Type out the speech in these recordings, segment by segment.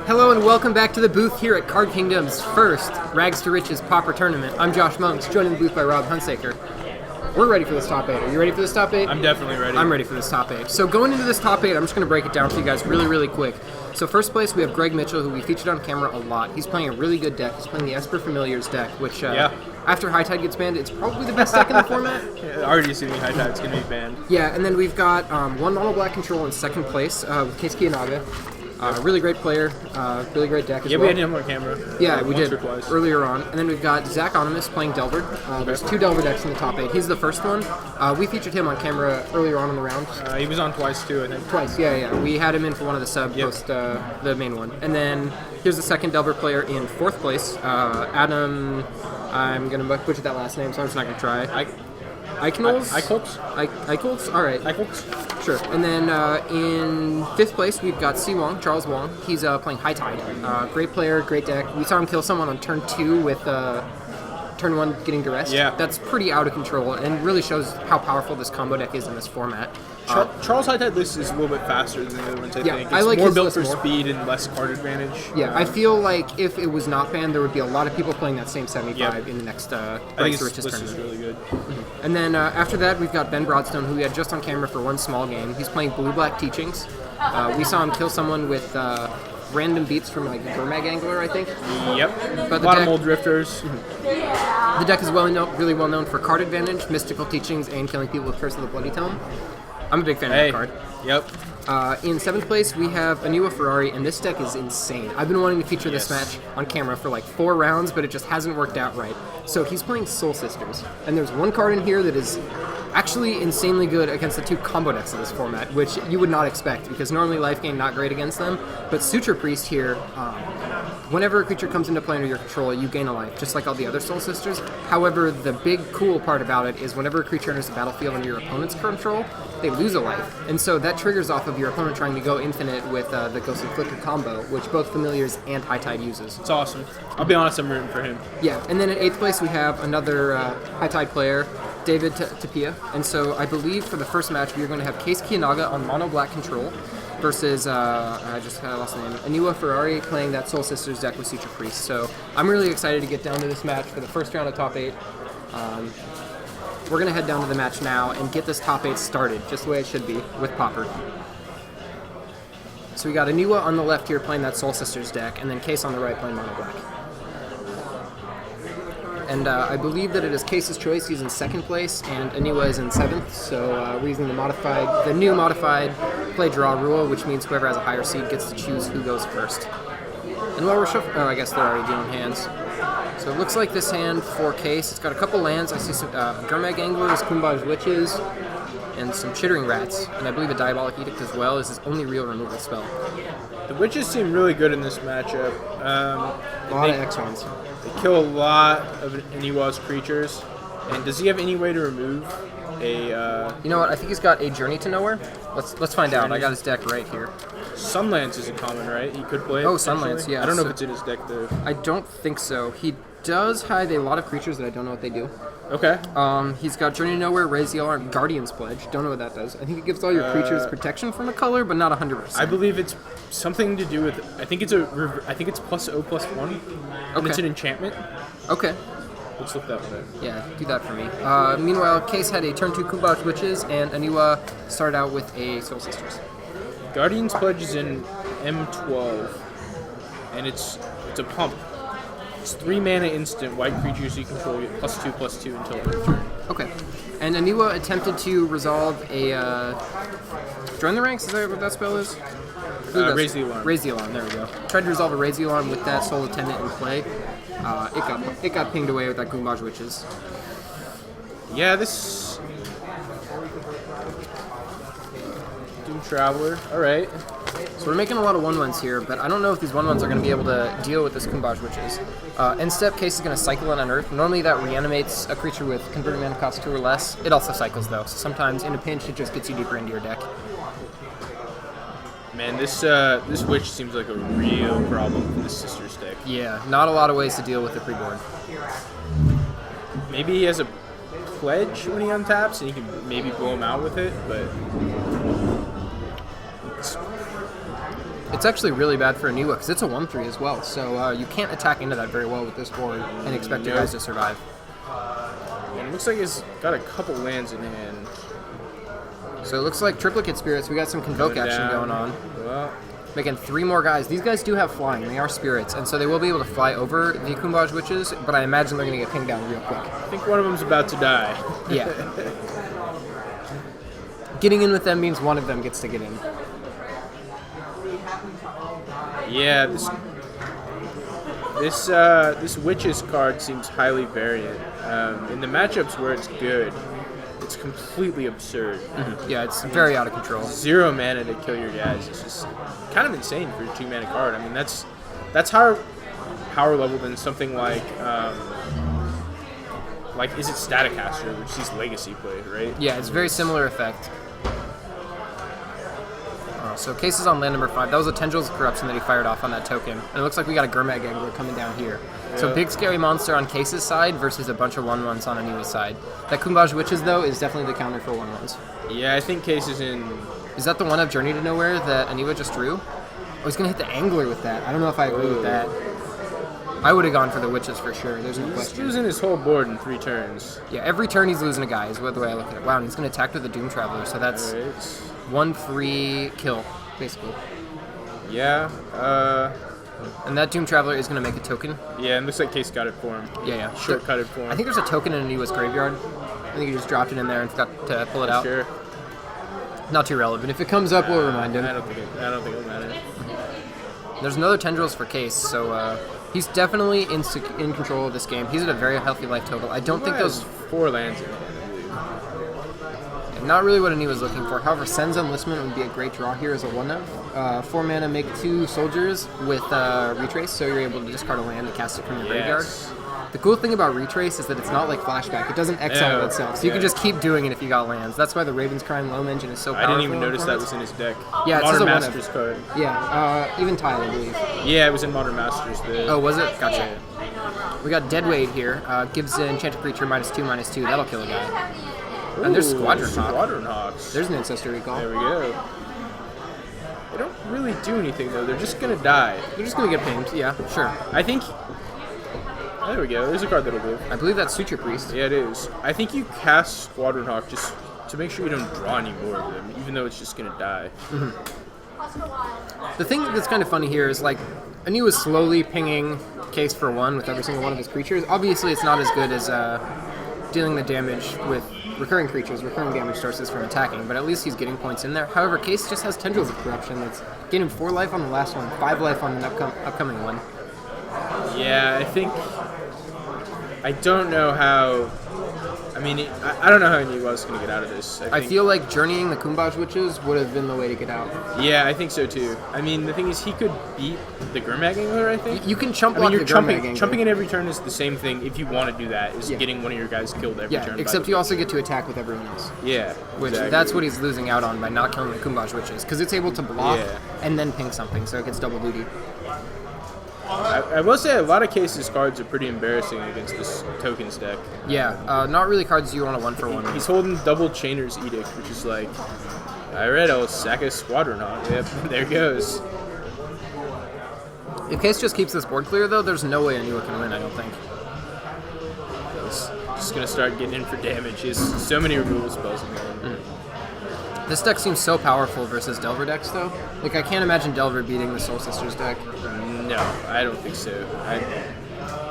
Hello and welcome back to the booth here at Card Kingdom's first Rags to Riches Pauper Tournament. I'm Josh Monks, joined in the booth by Rob Hunsaker. We're ready for this top 8. Are you ready for this top 8? I'm definitely ready. I'm ready for this top 8. So going into this top 8, I'm just going to break it down for you guys really quick. So first place, we have Greg Mitchell, who we featured on camera a lot. He's playing a really good deck. He's playing the Esper Familiars deck, which after High Tide gets banned, it's probably the best deck in the format. Yeah, already assuming High Tide's going to be banned. Yeah, and then we've got one mono black control in second place with Case Kiyanaga. Really great player, really great deck as well. Yeah, we had him on camera. Yeah, we did earlier on. And then we've got Zach Onimus playing Delver. There's 2 Delver decks in the top 8. He's the first one. We featured him on camera earlier on in the round. He was on twice too, I think. Twice, yeah. We had him in for one of the sub post the main one. And then here's the second Delver player in fourth place, Adam. I'm going to butcher that last name, so I'm just not going to try. Eichholz? All right. Eichholz? Sure. And then in fifth place, we've got C. Wong, Charles Wong. He's playing High Tide. Great player, great deck. We saw him kill someone on turn 2 with turn 1 getting duress. Yeah. That's pretty out of control and really shows how powerful this combo deck is in this format. Charles High Tide list is a little bit faster than the other ones, I think. It's I like more his built list for more. speed and less card advantage. Yeah, I feel like if it was not banned, there would be a lot of people playing that same 75 in the next I think his Riches list is tournament. really good. And then after that, we've got Ben Broadstone, who we had just on camera for one small game. He's playing Blue-Black Teachings. We saw him kill someone with random beats from like Gurmag Angler, I think. Yep. But a lot of mold drifters. The deck is really well known for card advantage, mystical teachings, and killing people with Curse of the Bloody Tome. I'm a big fan of that card. Yep. In 7th place, we have Aniwa Ferrari, and this deck is insane. I've been wanting to feature this match on camera for like 4 rounds, but it just hasn't worked out right. So he's playing Soul Sisters, and there's one card in here that is actually insanely good against the 2 combo decks of this format, which you would not expect, because normally Life Gain not great against them, but Suture Priest here, whenever a creature comes into play under your control, you gain a life, just like all the other Soul Sisters. However, the big cool part about it is whenever a creature enters the battlefield under your opponent's control, they lose a life. And so that triggers off of your opponent trying to go infinite with the Ghostly Flicker combo, which both Familiars and High Tide uses. It's awesome. I'll be honest, I'm rooting for him. Yeah, and then in 8th place we have another High Tide player, David Tapia. And so I believe for the first match we are going to have Case Kiyanaga on mono black control versus, I just kind of lost the name, Aniwa Ferrari playing that Soul Sisters deck with Suture Priest. So I'm really excited to get down to this match for the first round of top 8. We're going to head down to the match now and get this top 8 started, just the way it should be, with Pauper. So we got Aniwa on the left here playing that Soul Sisters deck, and then Case on the right playing mono black. And I believe that it is Case's choice. He's in 2nd place, and Aniwa is in 7th. So we're using the new modified play draw rule, which means whoever has a higher seed gets to choose who goes first. And while we're shuffling, I guess they're already dealing hands. So it looks like this hand for Case, it's got a couple lands. I see some Gurmag Anglers, Kumbaj Witches, and some Chittering Rats, and I believe a Diabolic Edict as well is his only real removal spell. The Witches seem really good in this matchup. A lot of X-Ones. They kill a lot of Aniwa's creatures. And does he have any way to remove a... You know what? I think he's got a Journey to Nowhere. Let's find out. I got his deck right here. Sunlance is a common, right? He could play it. Oh, Sunlance, yeah. I don't know if it's in his deck, though. I don't think so. He does hide a lot of creatures that I don't know what they do. Okay. He's got Journey to Nowhere, Raise the Alarm, Guardian's Pledge. Don't know what that does. I think it gives all your creatures protection from a color, but not 100%. I believe it's something to do with... I think it's +0/+1. And it's an enchantment. Okay. Let's look that one up. Yeah, do that for me. Meanwhile, Case had a turn 2 Kumbaj Witches, and Aniwa started out with a Soul Sisters. Guardian's Pledge is in M12, and it's a pump. It's 3 mana instant, white creatures you control get +2/+2 until end of turn. Okay. And Aniwa attempted to resolve a Join the Ranks, is that what that spell is? Raise the Alarm. Raise the Alarm, there we go. Tried to resolve a Raise the Alarm with that Soul Attendant in play. It got pinged away with that Kumbaj Witches. Yeah, this... Doom Traveler, alright. So we're making a lot of 1/1s here, but I don't know if these 1/1s are going to be able to deal with this Kumbaj Witches. End step, Case is going to cycle it on Earth. Normally that reanimates a creature with converted mana cost 2 or less. It also cycles though, so sometimes in a pinch it just gets you deeper into your deck. Man, this Witch seems like a real problem for the Sisters deck. Yeah, not a lot of ways to deal with the pre-board. Maybe he has a Pledge when he untaps, and you can maybe blow him out with it, but it's It's actually really bad for Aniwa because it's a 1-3 as well, so you can't attack into that very well with this board and expect your guys to survive. And it looks like he's got a couple lands in hand. So it looks like Triplicate Spirits, we got some Convoke action going on. Well, Making 3 more guys. These guys do have flying, they are spirits, and so they will be able to fly over the Kumbaj Witches, but I imagine they're going to get pinged down real quick. I think one of them's about to die. Yeah. Getting in with them means one of them gets to get in. Yeah, this Witches card seems highly variant. In the matchups where it's good, it's completely absurd. Mm-hmm. Yeah, it's very out of control. 0 mana to kill your guys. It's just kind of insane for a 2 mana card. I mean, that's higher power level than something like is it Staticaster, which sees Legacy play, right? Yeah, it's a very similar effect. So Case is on land number 5. That was a Tendrils of Corruption that he fired off on that token. And it looks like we got a Gurmag Angler coming down here. Yeah. So big scary monster on Case's side versus a bunch of 1/1s on Aniwa's side. That Kumbaj Witches, though, is definitely the counter for 1/1s. Yeah, I think Case is in... Is that the one of Journey to Nowhere that Aniwa just drew? Oh, he's going to hit the Angler with that. I don't know if I agree with that. I would have gone for the Witches for sure. There's no question. He's losing his whole board in 3 turns. Yeah, every turn he's losing a guy is the way I look at it. Wow, and he's going to attack with the Doom Traveler, so that's 1-3 kill, basically. Yeah, and that Doom Traveler is going to make a token. Yeah, and looks like Case got it for him. Yeah. Shortcutted for him. I think there's a token in Aniwa's graveyard. I think he just dropped it in there and forgot to pull it out. Sure. Not too relevant. If it comes up, we'll remind him. I don't think it'll matter. There's another Tendrils for Case, so he's definitely in control of this game. He's at a very healthy life total. I don't think those 4 lands in it. Not really what Aniwa's looking for. However, Sen's Enlistment would be a great draw here as a 1-of. 4 mana, make 2 soldiers with Retrace, so you're able to discard a land to cast it from your graveyard. The cool thing about Retrace is that it's not like Flashback. It doesn't exile itself, so you can just keep doing it if you got lands. That's why the Raven's Crime Loam Engine is so powerful. I didn't even notice that was in his deck. Yeah, Modern it's Masters card. Yeah, even Tile, I believe. Yeah, it was in Modern Masters. Oh, was it? Gotcha. We got Deadweight here. Gives an enchanted creature -2/2. That'll kill a guy. Ooh, and there's Squadron Hawk. Squadron Hawks. There's an Ancestor Recall. There we go. They don't really do anything, though. They're just going to die. They're just going to get pinged. Yeah, sure. I think... There we go. There's a card that'll do. I believe that's Suture Priest. Yeah, it is. I think you cast Squadron Hawk just to make sure you don't draw any more of them, even though it's just going to die. Mm-hmm. The thing that's kind of funny here is, like, Aniwa's slowly pinging Case for 1 with every single one of his creatures. Obviously, it's not as good as dealing the damage with recurring creatures, recurring damage sources from attacking, but at least he's getting points in there. However, Case just has Tendrils of Corruption that's getting 4 life on the last one, 5 life on the upcoming one. Yeah, I don't know how... I mean, I don't know how Aniwa was going to get out of this. I feel like journeying the Kumbaj Witches would have been the way to get out. Yeah, I think so too. I mean, the thing is, he could beat the Gurmag Angler, I think. You can chump block the Gurmag Angler. Chumping in every turn is the same thing if you want to do that, is getting one of your guys killed every turn. Yeah, except you also get to attack with everyone else. Yeah, Which, that's what he's losing out on by not killing the Kumbaj Witches, because it's able to block and then ping something, so it gets double duty. I will say a lot of Case's cards are pretty embarrassing against this tokens deck. Yeah, not really cards you want to 1-for-1. He's holding double Chainer's Edict, which is like, alright, I'll sack a Squadron Hawk. Yep, there goes. If Case just keeps this board clear, though, there's no way Aniwa can win, I don't think. He's just going to start getting in for damage. He has so many removal spells in there. This deck seems so powerful versus Delver decks, though. Like, I can't imagine Delver beating the Soul Sisters deck. No, I don't think so.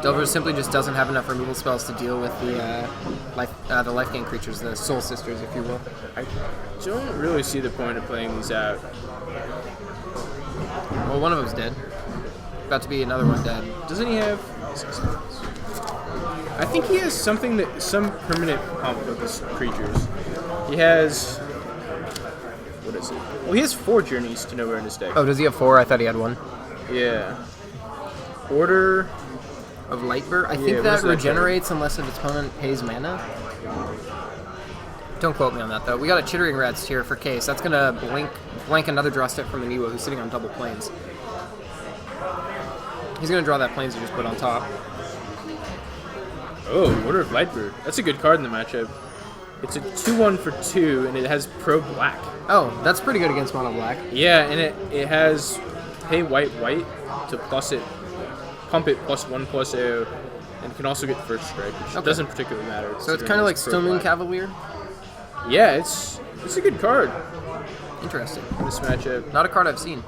Delver simply just doesn't have enough removal spells to deal with the life gain creatures, the Soul Sisters, if you will. I don't really see the point of playing these out. Well, one of them's dead. About to be another one dead. Doesn't he have... I think he has some permanent pump of his creatures. He has... What is it? Well, he has 4 Journeys to Nowhere in his deck. Oh, does he have 4? I thought he had 1. Yeah. Order of Lightbur? I think that regenerates unless its opponent pays mana. Don't quote me on that, though. We got a Chittering Rats here for Case. That's going to blank another draw step from Aniwa, who's sitting on double planes. He's going to draw that planes he just put on top. Oh, Order of Lightbird. That's a good card in the matchup. It's a 2/1 for 2, and it has Pro Black. Oh, that's pretty good against mono black. Yeah, and it has pay white to pump it +1/+0, and can also get first strike, which doesn't particularly matter. So it's kind of like Stone Moon Cavalier? Yeah, it's a good card. Interesting. This matchup. Not a card I've seen.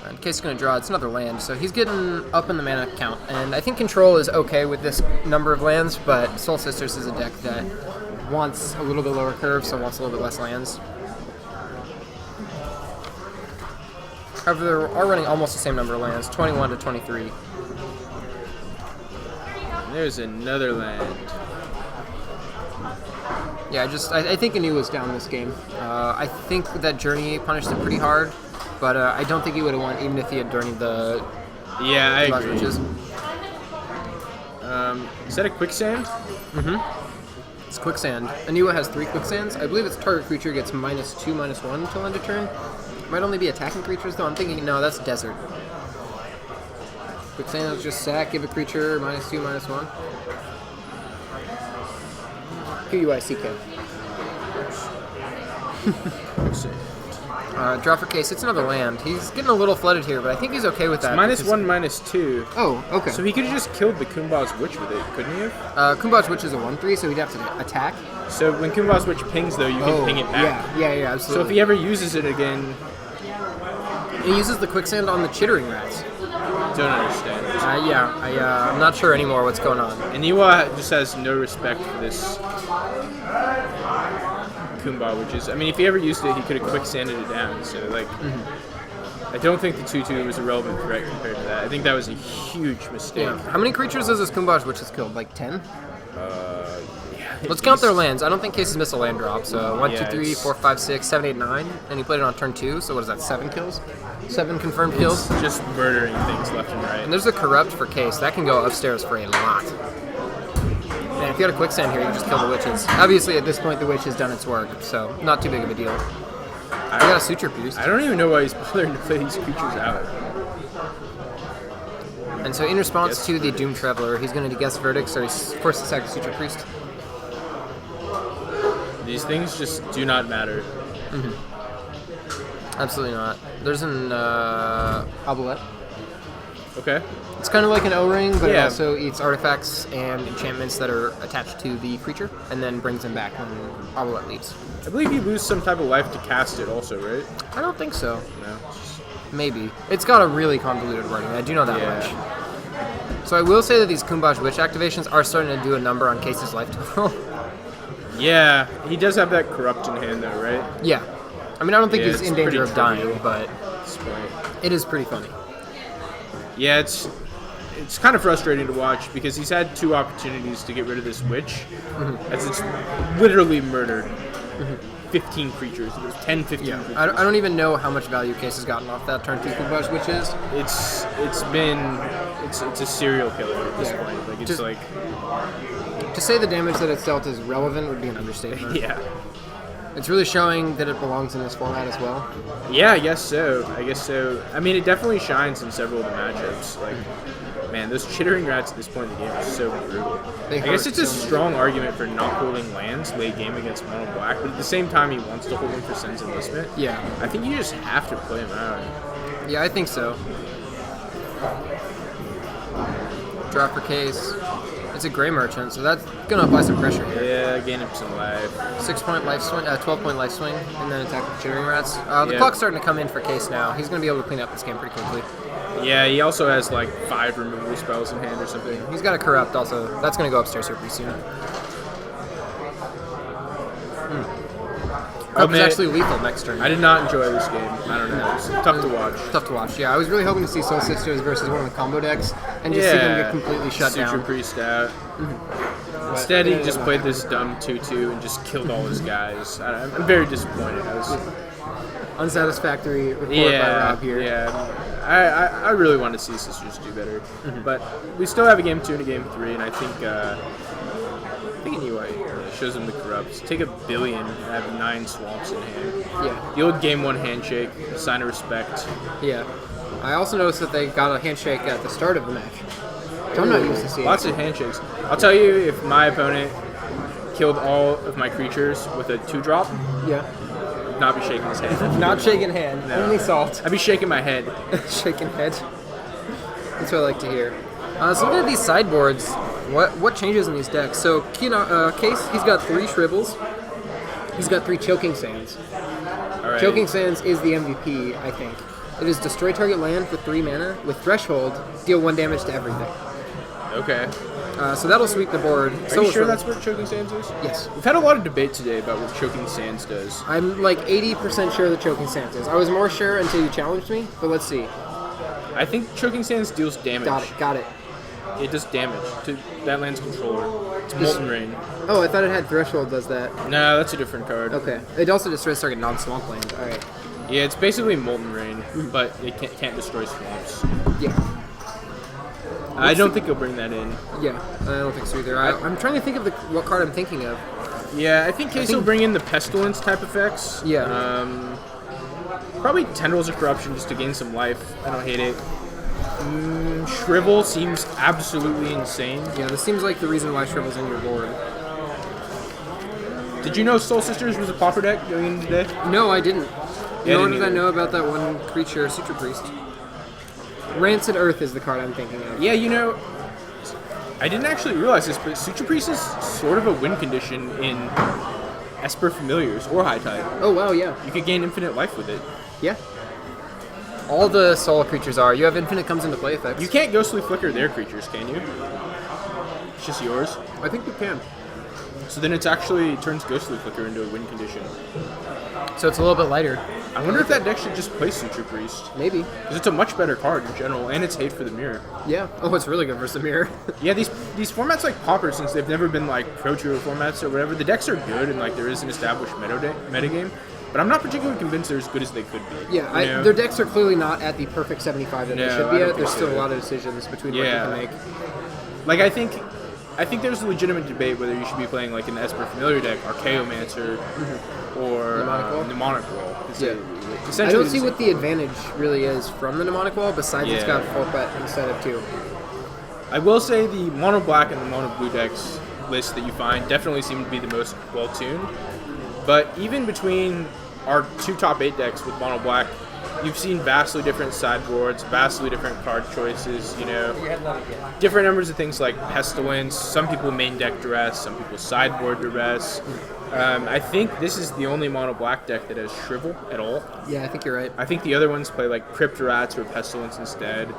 In case he's going to draw, it's another land, so he's getting up in the mana count. And I think Control is okay with this number of lands, but Soul Sisters is a deck that wants a little bit lower curve, so wants a little bit less lands. However, they are running almost the same number of lands, 21 to 23. And there's another land. Yeah, I think Anu was down this game. I think that Journey punished it pretty hard, but I don't think he would have won even if he had Journeyed the Yeah, I agree. Witches. Is that a quicksand? Mm-hmm. It's quicksand. Aniwa has 3 quicksands. I believe its target creature gets -2, -1 until end of turn. Might only be attacking creatures though. I'm thinking no, that's desert. Quicksand is just sack, give a creature -2, -1. Quick. Draw for case. It's another land. He's getting a little flooded here, but I think he's okay with that. -1, -2. Oh, okay. So he could have just killed the Kumba's Witch with it, couldn't he have? Kumba's Witch is a 1/3, so he'd have to attack. So when Kumba's Witch pings, though, you can ping it back. Yeah, absolutely. So if he ever uses it again... He uses the quicksand on the Chittering Rats. Don't understand. I'm not sure anymore what's going on. And Iwa just has no respect for this Kumba, which is... I mean, if he ever used it, he could have quicksanded it down. So, like... I don't think the 2/2 was a relevant threat compared to that. I think that was a huge mistake. Yeah. How many creatures has this Kumba's Witch has killed? Like 10? Yeah, Let's count their lands. I don't think Cases missed a land drop. So 1, 2, 3, it's- 4, 5, 6, 7, 8, 9. And he played it on turn 2. So what is that? 7 kills? 7 confirmed kills? It's just murdering things left and right. And there's a Corrupt for Case. That can go upstairs for a lot. And if you had a quicksand here, you just kill the witches. Obviously, at this point, the witch has done its work. So not too big of a deal. I got a Suture Pierced. I don't even know why he's bothering to play these creatures out. And so in response to the Doom Traveler, he's going to guess verdict, so he's forced to sack the Suture Priest. These things just do not matter. Absolutely not. There's an Obelette. Okay. It's kind of like an O-Ring, but it Yeah. also eats artifacts and enchantments that are attached to the creature, and then brings them back when Obelette leaves. I believe you lose some type of life to cast it also, right? I don't think so. No. Maybe. It's got a really convoluted wording. I do know that Yeah. much. So I will say that these Kumba's Witch activations are starting to do a number on Case's life total. Yeah, he does have that corrupt in hand though, right? Yeah. I mean, I don't think Yeah, he's it's in danger pretty of dying, trivial. but At this point. it is pretty funny. Yeah, it's kind of frustrating to watch because he's had 2 opportunities to get rid of this witch, as it's literally murdered 15 creatures. There's 10, 15 Yeah. creatures. I don't even know how much value Case has gotten off that turn 2 Kumba's Witch is. It's a serial killer at this Yeah. point. Like it's Just- like To say the damage that it's dealt is relevant would be an understatement. yeah. It's really showing that it belongs in this format as well. Yeah, I guess so. I mean, it definitely shines in several of the matchups. Like, man, those Chittering Rats at this point in the game are so brutal. They I guess hurt it's a so much. strong argument for not holding lands late game against mono black, but at the same time, he wants to hold them for Sense Enlistment. Yeah. I think you just have to play him out. Yeah, I think so. Draw for Case. It's a Gray Merchant, so that's going to apply some pressure here. Yeah, gain him some life. 6-point life swing, 12-point life swing, and then attack with Chittering Rats. The Yeah. clock's starting to come in for Case now. He's going to be able to clean up this game pretty quickly. Yeah, he also has like 5 removal spells in hand or something. He's got a Corrupt also. That's going to go upstairs here pretty soon. Corrupt is man, actually lethal next turn. I did not enjoy this game. I don't know. It's tough to watch. Tough to watch. Yeah, I was really hoping to see Soul Sisters versus one of the combo decks and just see them get completely shut Suture down. Priest out. Instead, he just played this dumb 2/2 and just killed all his guys. I'm very disappointed. I was, Unsatisfactory report by Rob here. yeah. I really want to see Sisters do better, but we still have a game 2 and a game 3, and I think anyway shows him the corrupts. Take a billion and have 9 swamps in hand. Yeah. The old game 1 handshake, sign of respect. Yeah. I also noticed that they got a handshake at the start of the match. I'm not used to seeing. Lots of handshakes. I'll tell you, if my opponent killed all of my creatures with a 2-drop, Yeah. not be shaking his head. Not shaking hand. No. Only salt. I'd be shaking my head. Shaking head. That's what I like to hear. So looking at these sideboards, what changes in these decks? So Case, he's got 3 Shrivels. He's got 3 Choking Sands. All right. Choking Sands is the MVP, I think. It is destroy target land for 3 mana. With Threshold, deal 1 damage to everything. Okay. So that'll sweep the board. Are you sure that's what Choking Sands is? Yes. We've had a lot of debate today about what Choking Sands does. I'm like 80% sure that Choking Sands is. I was more sure until you challenged me, but let's see. I think Choking Sands deals damage. Got it. It does damage to that land's controller. It's Molten Rain. Oh, I thought it had Threshold does that. No, that's a different card. Okay. It also destroys target non-swamp land. Alright. Yeah, it's basically Molten Rain, but it can't destroy swamps. Yeah. I don't think he'll bring that in. Yeah, I don't think so either. I'm trying to think of what card I'm thinking of. Yeah, I think Case will bring in the Pestilence type effects. Yeah. Probably Tendrils of Corruption just to gain some life. I don't hate it. Shrivel seems absolutely insane. Yeah, this seems like the reason why Shrivel's in your board. Did you know Soul Sisters was a pauper deck going into today? No, I didn't. Yeah, Nor did I know about that one creature, Suture Priest. Rancid Earth is the card I'm thinking of. Yeah, you know, I didn't actually realize this, but Suture Priest is sort of a win condition in Esper Familiars or High Tide. Oh, wow, yeah. You could gain infinite life with it. Yeah. All the soul creatures are. You have infinite comes into play effects. You can't Ghostly Flicker their creatures, can you? It's just yours. I think you can. So then it actually turns Ghostly Flicker into a win condition. So it's a little bit lighter. I wonder if that deck should just play Suture Priest. Maybe. Because it's a much better card in general, and it's hate for the mirror. Yeah. Oh, it's really good versus the mirror. Yeah, these formats like Pauper, since they've never been like Pro Tour formats or whatever, the decks are good and like there is an established metagame. But I'm not particularly convinced they're as good as they could be. Yeah, their decks are clearly not at the perfect 75 that they should be at. There's still a lot of decisions between what you can make. Like I think there's a legitimate debate whether you should be playing like an Esper Familiar deck, Archaeomancer, or Mnemonic Wall. Yeah. I don't see what the advantage really is from the Mnemonic Wall besides it's got full bet instead of 2. I will say the Mono Black and the Mono Blue decks list that you find definitely seem to be the most well tuned. But even between our 2 top 8 decks with Mono Black, you've seen vastly different sideboards, vastly different card choices, different numbers of things like Pestilence. Some people main deck Duress, some people sideboard Duress. I think this is the only Mono Black deck that has Shrivel at all. Yeah, I think you're right. I think the other ones play like Crypt Rats or Pestilence instead.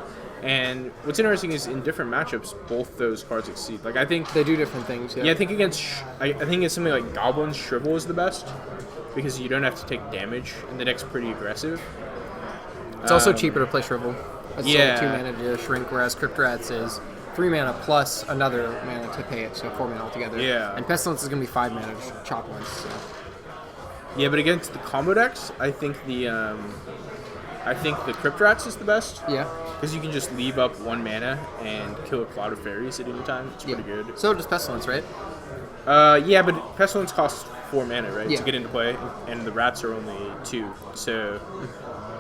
And what's interesting is in different matchups, both those cards exceed. Like I think they do different things. Yeah, I think I think it's something like Goblins Shrivel is the best because you don't have to take damage and the deck's pretty aggressive. It's also cheaper to play Shrivel. It's only 2 mana to shrink, whereas Crypt Rats is 3 mana plus another mana to pay it, so 4 mana altogether. Yeah. And Pestilence is going to be 5 mana to chop once. So. Yeah, but against the combo decks, I think the Crypt Rats is the best. Yeah. Because you can just leave up 1 mana and kill a Cloud of Fairies at any time. It's pretty good. So does Pestilence, right? Yeah, but Pestilence costs 4 mana, right? Yeah. To get into play, and the Rats are only 2. So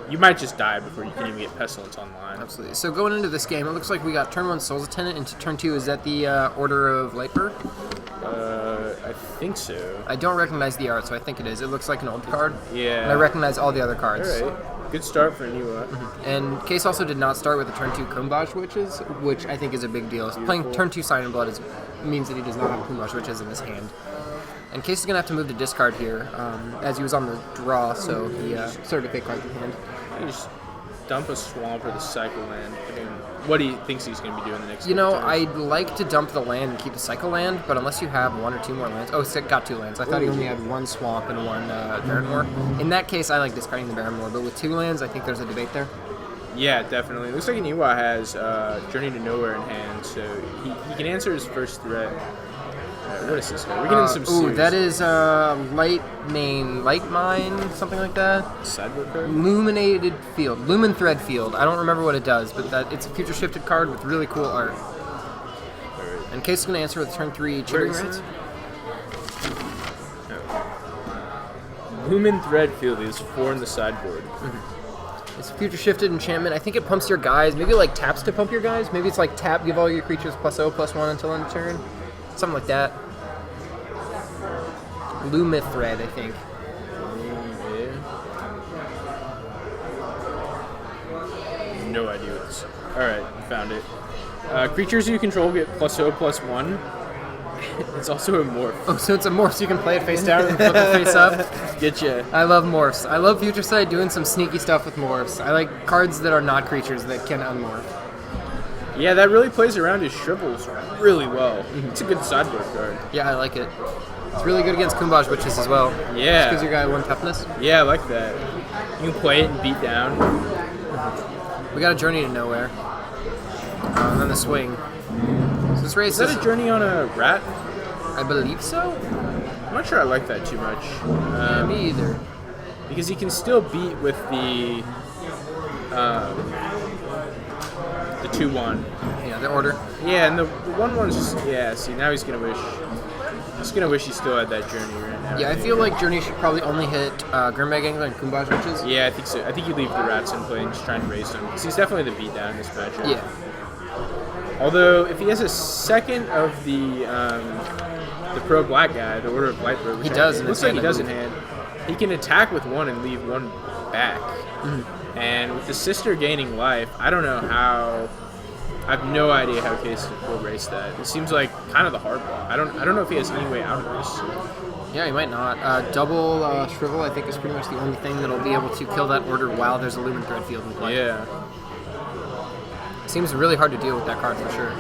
you might just die before you can even get Pestilence online. Absolutely. So going into this game, it looks like we got turn 1 Soul's Attendant, and turn 2, is that the Order of Lightbird? I think so. I don't recognize the art, so I think it is. It looks like an old card. Yeah. And I recognize all the other cards. All right. Good start for Aniwa. And Case also did not start with the turn 2 Kumbaj Witches, which I think is a big deal. Beautiful. Playing turn 2 Sign and Blood means that he does not have Kumbaj Witches in his hand. And Case is going to have to move to discard here, as he was on the draw, so he started to fake cards in hand. You just dump a swamp or the cycle land. What he thinks he's going to be doing the next I'd like to dump the land and keep the cycle land, but unless you have 1 or 2 more lands... Oh, it's got 2 lands. I thought he only had 1 swamp and 1 Barrenmoor. In that case, I like discarding the Barrenmoor, but with 2 lands, I think there's a debate there. Yeah, definitely. It looks like Aniwa has Journey to Nowhere in hand, so he can answer his first threat. What is this guy? We're getting some serious... that is Light Mine, something like that. Sideboard card? Luminated Field. Lumen Thread Field. I don't remember what it does, but it's a future shifted card with really cool art. Right. And Case is going to answer with turn 3 Chittering Rats. Lumen Thread Field is 4 in the sideboard. It's a future shifted enchantment. I think it pumps your guys. Maybe like taps to pump your guys. Maybe it's like tap, give all your creatures +0/+1 until end of turn. Something like that. Lumithread, I think. No idea what this is. Alright, found it. Creatures you control get +0/+1. It's also a morph. Oh, so it's a morph, so you can play it face down and flip it face up? Getcha. I love morphs. I love Future Sight doing some sneaky stuff with morphs. I like cards that are not creatures that can unmorph. Yeah, that really plays around his shrivels really well. It's a good sideboard card. Yeah, I like it. It's really good against Kumbaj Witches as well. Yeah. Gives your guy 1 toughness. Yeah, I like that. You can play it and beat down. We got a Journey to Nowhere. And then the Swing. So this race Is that a journey on a rat? I believe so? I'm not sure I like that too much. Me either. Because he can still beat with the 2/1. Yeah, the order. Yeah, and the 1/1's just, yeah, see, now he's gonna wish he still had that journey right now. Yeah, I feel like Journey should probably only hit Grimbag Angler and Kumbaj Witches. Yeah, I think so. I think you leave the rats in play and just try and race him. Because he's definitely the beatdown in this matchup. Yeah. Although, if he has a second of the pro black guy, the Order of Lightbird, which He does. looks like he does in hand, he can attack with 1 and leave 1 back. And with the sister gaining life, I don't know how. I have no idea how Case will race that. It seems like kind of the hard block. I don't know if he has any way out of this. Yeah, he might not. Double Shrivel, I think, is pretty much the only thing that'll be able to kill that order while there's a Lumen Thread field in play. Yeah. Seems really hard to deal with that card for sure.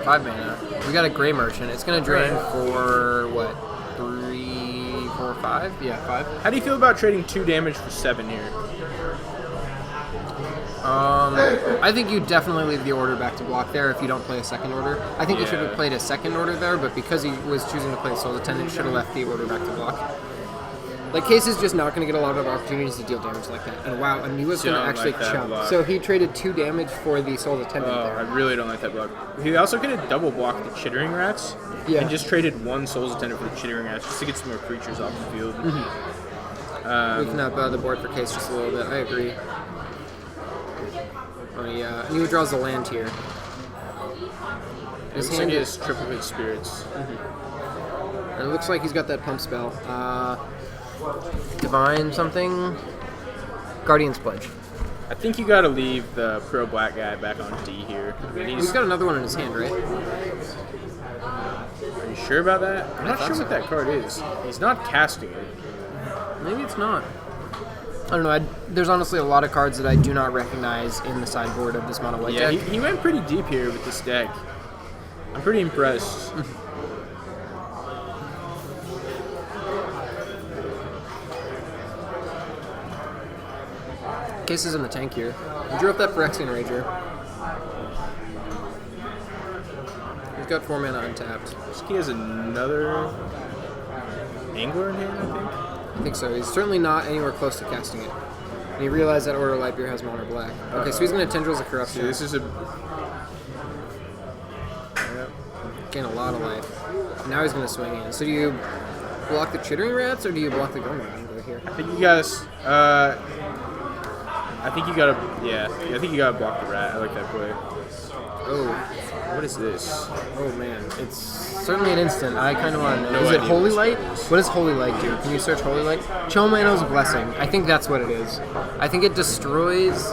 Five mana. We got a Gray Merchant. It's going to drain for, what, 3, 4, 5? Yeah, 5. How do you feel about trading 2 damage for 7 here? I think you definitely leave the order back to block there if you don't play a second order. I think he should have played a second order there, but because he was choosing to play Soul Attendant, should have left the order back to block. Like, Case is just not going to get a lot of opportunities to deal damage like that. And wow, Aniwa's going to actually chump. So he traded 2 damage for the Soul Attendant there. I really don't like that block. He also could have double blocked the Chittering Rats and just traded 1 Soul's Attendant for the Chittering Rats just to get some more creatures off the field. Weaken up the board for Case just a little bit. I agree. Oh yeah, Aniwa draws the land here. His hand is triple hit spirits. And it looks like he's got that pump spell. Divine something? Guardian's Pledge. I think you gotta leave the pro black guy back on D here. He's got another one in his hand, right? Are you sure about that? I'm not sure what that card is. He's not casting it. Maybe it's not. I don't know. There's honestly a lot of cards that I do not recognize in the sideboard of this mono white deck. Yeah, he went pretty deep here with this deck. I'm pretty impressed. Case is in the tank here. He drew up that Phyrexian Rager. He's got 4 mana untapped. He has another Angler in hand, I think. I think so. He's certainly not anywhere close to casting it. And he realized that Order of Lightbeer has mono black. Okay, so he's going to Tendrils of Corruption. See, this is a... Gain a lot of life. Now he's going to swing in. So do you block the Chittering Rats, or do you block the Gomar Angler here? I think you guys... I think you gotta block the rat. I like that play. Oh. What is this? Oh man, it's certainly an instant. I kind of want to know. No Is it idea Holy what Light? this is. What does Holy Light do? Can you search Holy Light? Chomano's Blessing. I think that's what it is. I think it destroys...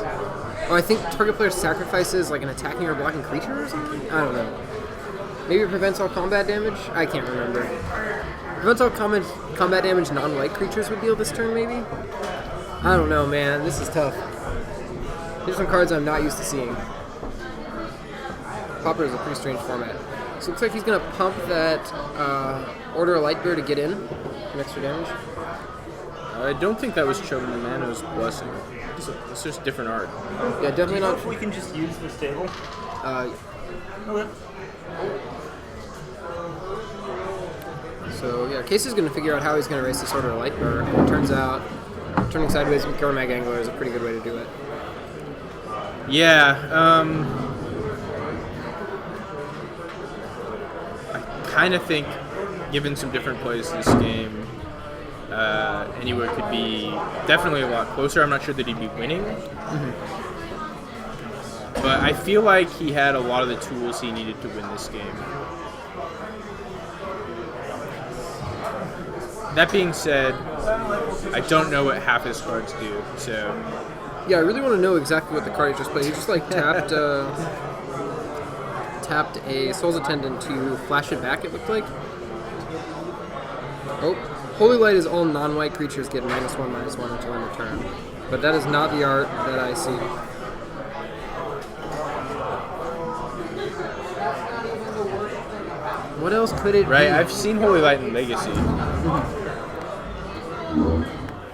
Oh, I think target player sacrifices like an attacking or blocking creature or something? I don't know. Maybe it prevents all combat damage? I can't remember. Prevents all combat damage non-white creatures would deal this turn, maybe? I don't know, man. This is tough. Here's some cards I'm not used to seeing. Pauper is a pretty strange format. So it looks like he's going to pump that Order of Lightbear to get in. Some extra damage. I don't think that was Chomano's Blessing. It's just different art. Yeah, definitely not. If we can just use this table. Okay. So yeah, Case is going to figure out how he's going to race this Order of Lightbear, and it turns out turning sideways with Gormag Angler is a pretty good way to do it. Yeah, I kind of think, given some different plays this game, Anywhere could be definitely a lot closer. I'm not sure that he'd be winning. but I feel like he had a lot of the tools he needed to win this game. That being said, I don't know what half his cards do, so... Yeah, I really want to know exactly what the card he just played. He just like tapped a Soul's Attendant to flash it back, it looked like. Oh, Holy Light is all non-white creatures get -1/-1 until end of turn. But that is not the art that I see. What else could it be? Right, I've seen Holy Light in Legacy.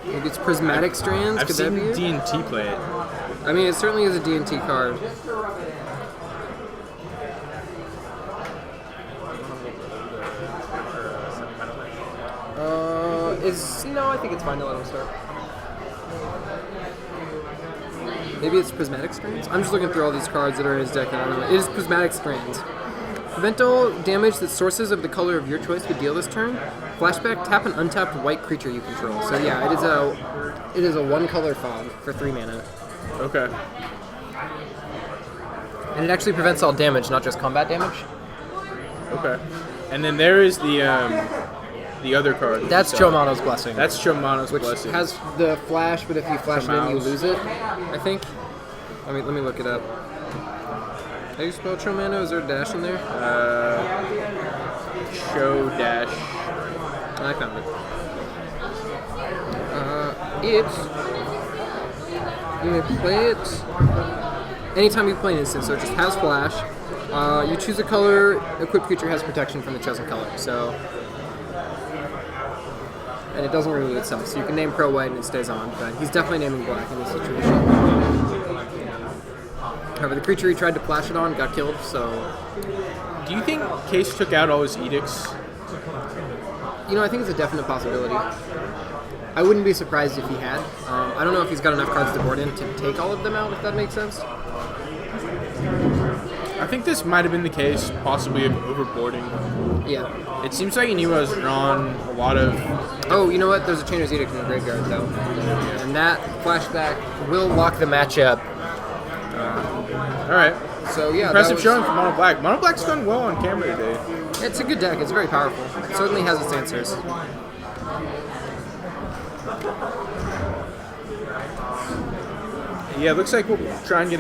Maybe it's Prismatic Strands? I've Could seen that be it? D&T play it. I mean, it certainly is a D&T card. No, I think it's fine to let him start. Maybe it's Prismatic Strands? I'm just looking through all these cards that are in his deck. I don't know. It is Prismatic Strands. Prevent all damage that sources of the color of your choice would deal this turn. Flashback, tap an untapped white creature you control. So yeah, it is a one-color fog for 3 mana. Okay. And it actually prevents all damage, not just combat damage. Okay. And then there is the other card. That's Chomano's Blessing. That's Chomano's which Blessing. has the flash, but if you flash it in, you lose it, I think. Let me look it up. How do you spell Chomano? Is there a dash in there? Show dash. I found it. You may play it anytime you play an instant, so it just has flash. You choose a color, equipped creature has protection from the chosen color, so... And it doesn't remove itself, so you can name Pro White and it stays on, but he's definitely naming Black in this situation. However, the creature he tried to flash it on got killed, so... Do you think Case took out all his edicts? You know, I think it's a definite possibility. I wouldn't be surprised if he had. I don't know if he's got enough cards to board in to take all of them out, if that makes sense. I think this might have been the case, possibly of overboarding. Yeah. It seems like Iniwa has drawn a lot of... Oh, you know what? There's a Chainer's Edict in the graveyard, though. And that flashback will lock the matchup. Alright. So, yeah. Impressive showing for Mono Black. Mono Black's done well on camera today. It's a good deck. It's very powerful. It certainly has its answers. Yeah, it looks like we'll try and get it.